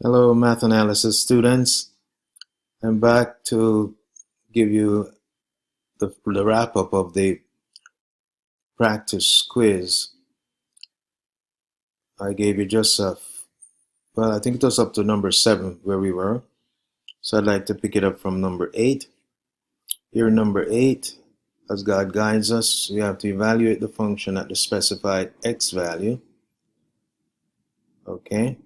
Hello, math analysis students. I'm back to give you the wrap up of the practice quiz. I gave you just well, I think it was up to number 7 where we were. So I'd like to pick it up from number 8. Here, number 8, as God guides us, we have to evaluate the function at the specified x value. Okay.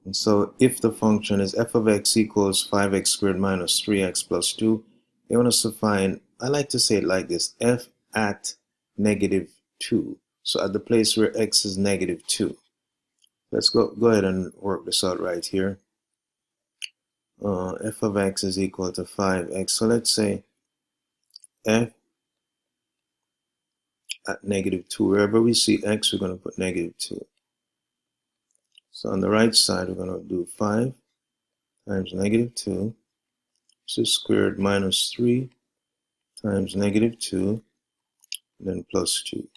And so if the function is f of x equals 5x squared minus 3x plus 2, they want us to find, I like to say it like this, f at negative 2. So at the place where x is negative 2. Let's go ahead and work this out right here. F of x is equal to 5x. So let's say f at negative 2. Wherever we see x, we're going to put negative 2. So on the right side, we're going to do 5 times negative 2. So squared minus 3 times negative 2, then plus 2.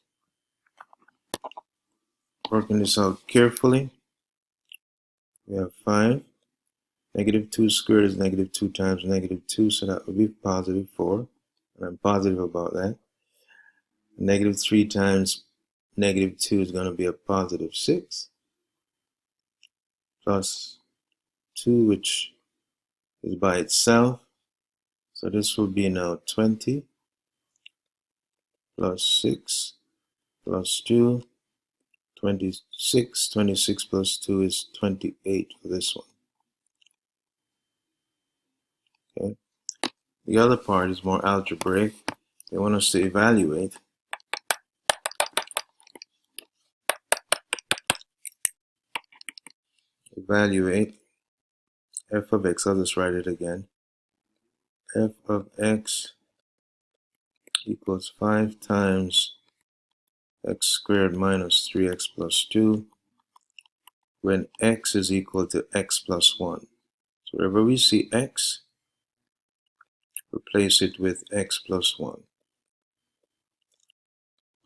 Working this out carefully, we have 5. Negative 2 squared is negative 2 times negative 2, so that would be positive 4. And I'm positive about that. Negative 3 times negative 2 is going to be a positive 6. Plus 2, which is by itself. So this will be now 20 plus 6 plus 2. 26. 26 plus 2 is 28 for this one. Okay. The other part is more algebraic. They want us to evaluate f of x. I'll just write it again. F of x equals 5 times x squared minus 3x plus 2 when x is equal to x plus 1. So wherever we see x, replace it with x plus 1.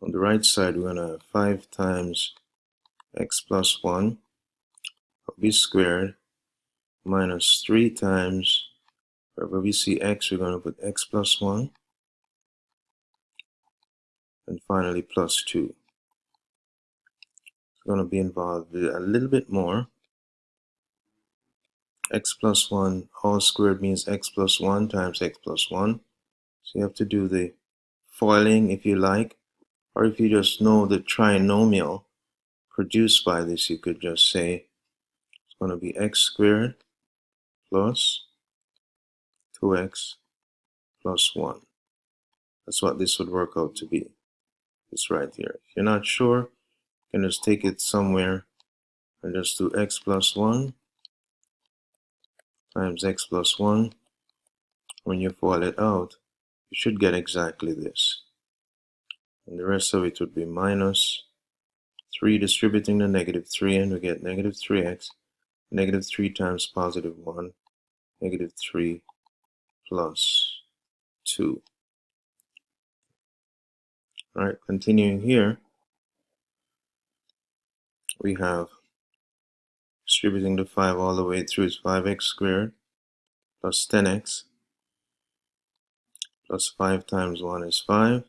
On the right side, we're going to have 5 times x plus 1 will be squared minus 3 times, wherever we see x, we're going to put x plus 1. And finally, plus 2. It's going to be involved with a little bit more. X plus 1 all squared means x plus 1 times x plus 1. So you have to do the foiling if you like, or if you just know the trinomial produced by this, you could just say it's going to be x squared plus 2x plus 1. That's what this would work out to be. It's right here. If you're not sure, you can just take it somewhere and just do x plus 1 times x plus 1. When you FOIL it out, you should get exactly this. And the rest of it would be minus 3 distributing the negative 3, and we get negative 3x. Negative 3 times positive 1, negative 3 plus 2. Alright, continuing here, we have distributing the 5 all the way through is 5x squared plus 10x plus 5 times 1 is 5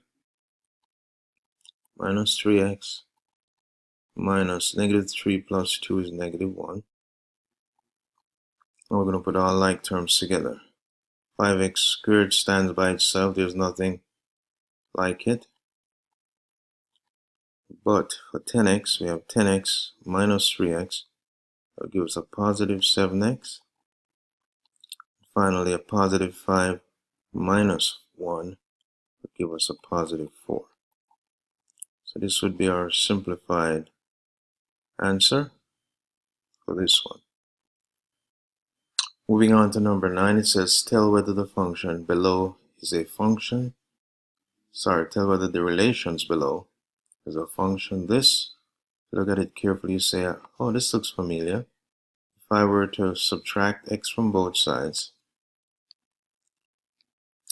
minus 3x minus negative 3 plus 2 is negative 1. Now we're going to put all like terms together. 5x squared stands by itself, there's nothing like it. But for 10x, we have 10x minus 3x. That will give us a positive 7x. Finally, a positive 5 minus 1 will give us a positive 4. So this would be our simplified answer for this one. Moving on to number 9, it says tell whether the function below is a function. Tell whether the relations below is a function. This, look at it carefully, you say, oh, this looks familiar. If I were to subtract x from both sides,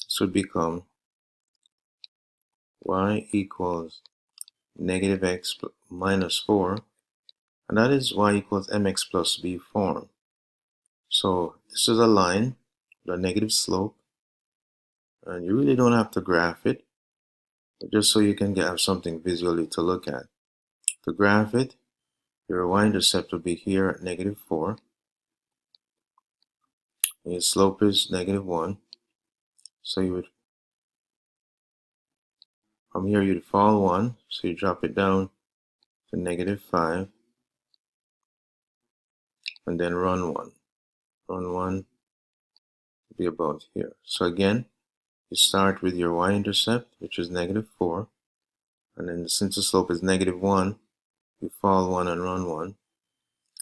this would become y equals negative x minus 4, And that is y equals mx plus b form. So this is a line with a negative slope, and you really don't have to graph it, but just so you can have something visually to look at. To graph it, your y-intercept will be here at -4, and your slope is -1. So you would, from here you'd fall 1, so you drop it down to -5, and then run 1. Run 1 will be about here. So again, you start with your y-intercept, which is -4, and then since the slope is -1, you fall 1 and run 1.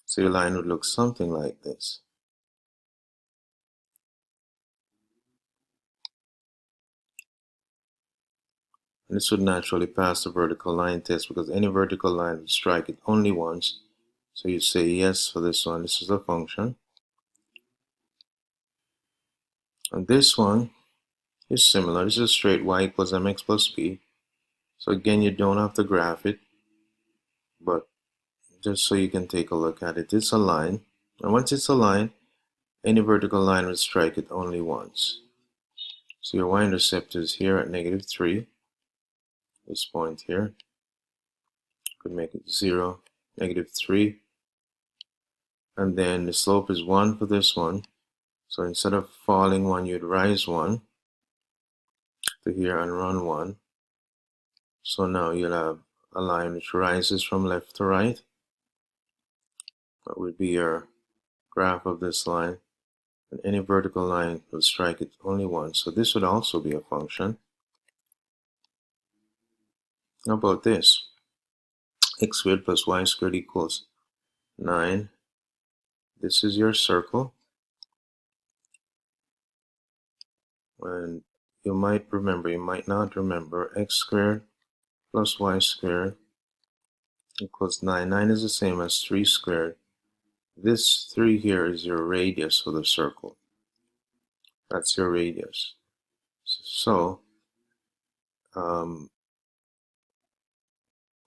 So your line would look something like this. And this would naturally pass the vertical line test because any vertical line would strike it only once. So you say yes for this one. This is a function. And this one is similar. This is straight y equals mx plus b. So again, you don't have to graph it, but just so you can take a look at it, it's a line. And once it's a line, any vertical line would strike it only once. So your y-intercept is here at -3. This point here. Could make it 0, -3. And then the slope is 1 for this one. So instead of falling 1, you'd rise 1 to here and run 1. So now you'll have a line which rises from left to right. That would be your graph of this line. And any vertical line will strike it only once. So this would also be a function. How about this? X squared plus y squared equals 9. This is your circle. And you might remember, you might not remember, x squared plus y squared equals 9. 9 is the same as 3 squared. This 3 here is your radius of the circle. That's your radius. So,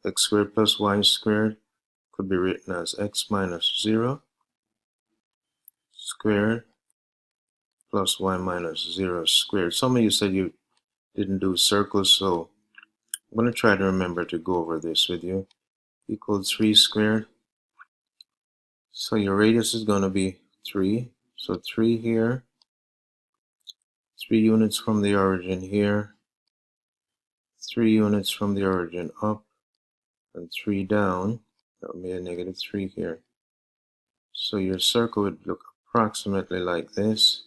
x squared plus y squared could be written as x minus 0 squared plus y minus 0 squared. Some of you said you didn't do circles, so I'm going to try to remember to go over this with you. Equals 3 squared. So your radius is going to be 3. So 3 here, 3 units from the origin here, 3 units from the origin up, and 3 down. That would be a -3 here. So your circle would look approximately like this.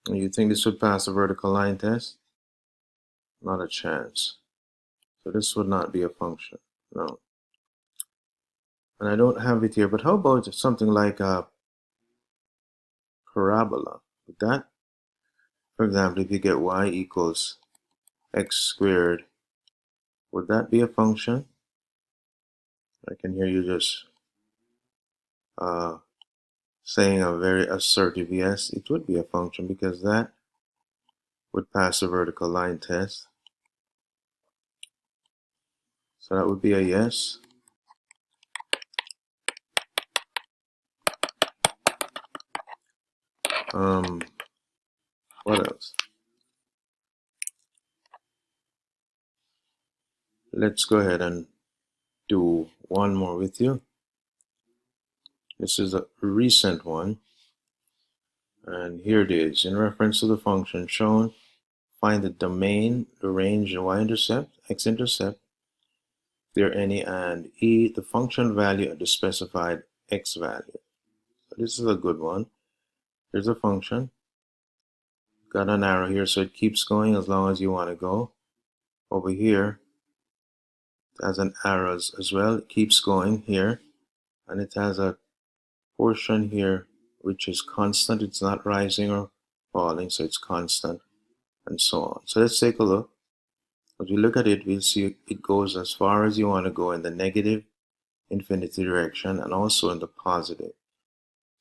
And you think this would pass the vertical line test? Not a chance. So this would not be a function. No. And I don't have it here, but how about something like a parabola? Would that, for example, if you get y equals x squared, would that be a function? I can hear you just saying a very assertive yes. It would be a function because that would pass the vertical line test. So that would be a yes. What else? Let's go ahead and do one more with you. This is a recent one. And here it is. In reference to the function shown, find the domain, the range, the y-intercept, x-intercept, if there are any, and e, the function value at the specified x value. So this is a good one. There's a function. Got an arrow here, so it keeps going as long as you want to go. Over here, it has an arrow as well. It keeps going here. And it has a portion here which is constant. It's not rising or falling, so it's constant, and so on. So let's take a look. As we look at it, we'll see it goes as far as you want to go in the negative infinity direction and also in the positive.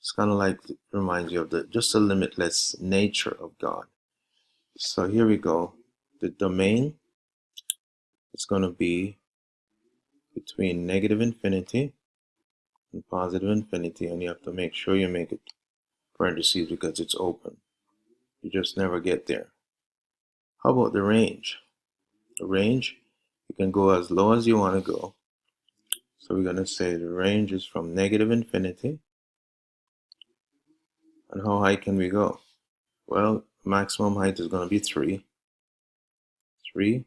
It's kind of like, it reminds you of just the limitless nature of God. So here we go. The domain is going to be between negative infinity and positive infinity, and you have to make sure you make it parentheses because it's open. You just never get there. How about the range? The range, you can go as low as you want to go. So we're going to say the range is from negative infinity. And how high can we go? Well, maximum height is going to be 3. 3.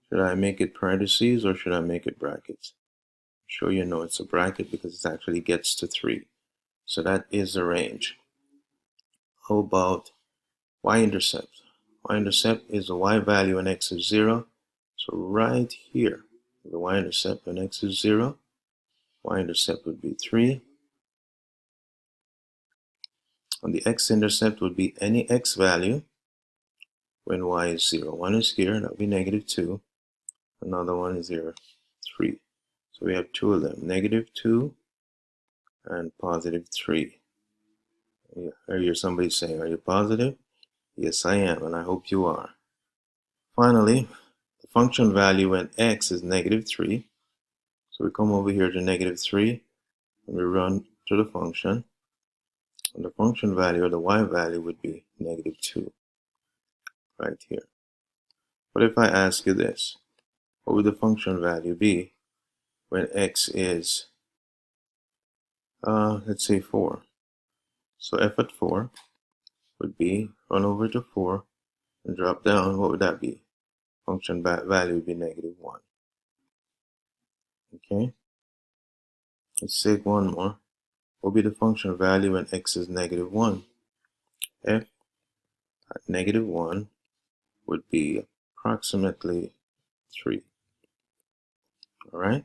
Should I make it parentheses or should I make it brackets? I'm sure you know it's a bracket because it actually gets to 3. So that is the range. How about y-intercept? Y-intercept is the y value when x is 0. So right here, the y-intercept when x is 0, y-intercept would be 3. And the x-intercept would be any x value when y is 0. One is here, that would be negative 2. Another one is here, 3. So we have two of them, negative 2 and positive 3. I hear somebody saying, are you positive? Yes, I am, and I hope you are. Finally, the function value when x is negative 3. So we come over here to negative 3, and we run to the function. And the function value, or the y value, would be negative 2, right here. But if I ask you this, what would the function value be when x is, let's say 4? So f at 4 would be, run over to 4 and drop down, what would that be? Function value would be negative 1. Okay, let's take one more. What would be the function value when x is negative 1? F at negative 1 would be approximately 3. Alright?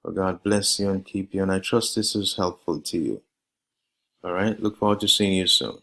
Well, God bless you and keep you, and I trust this is helpful to you. Alright? Look forward to seeing you soon.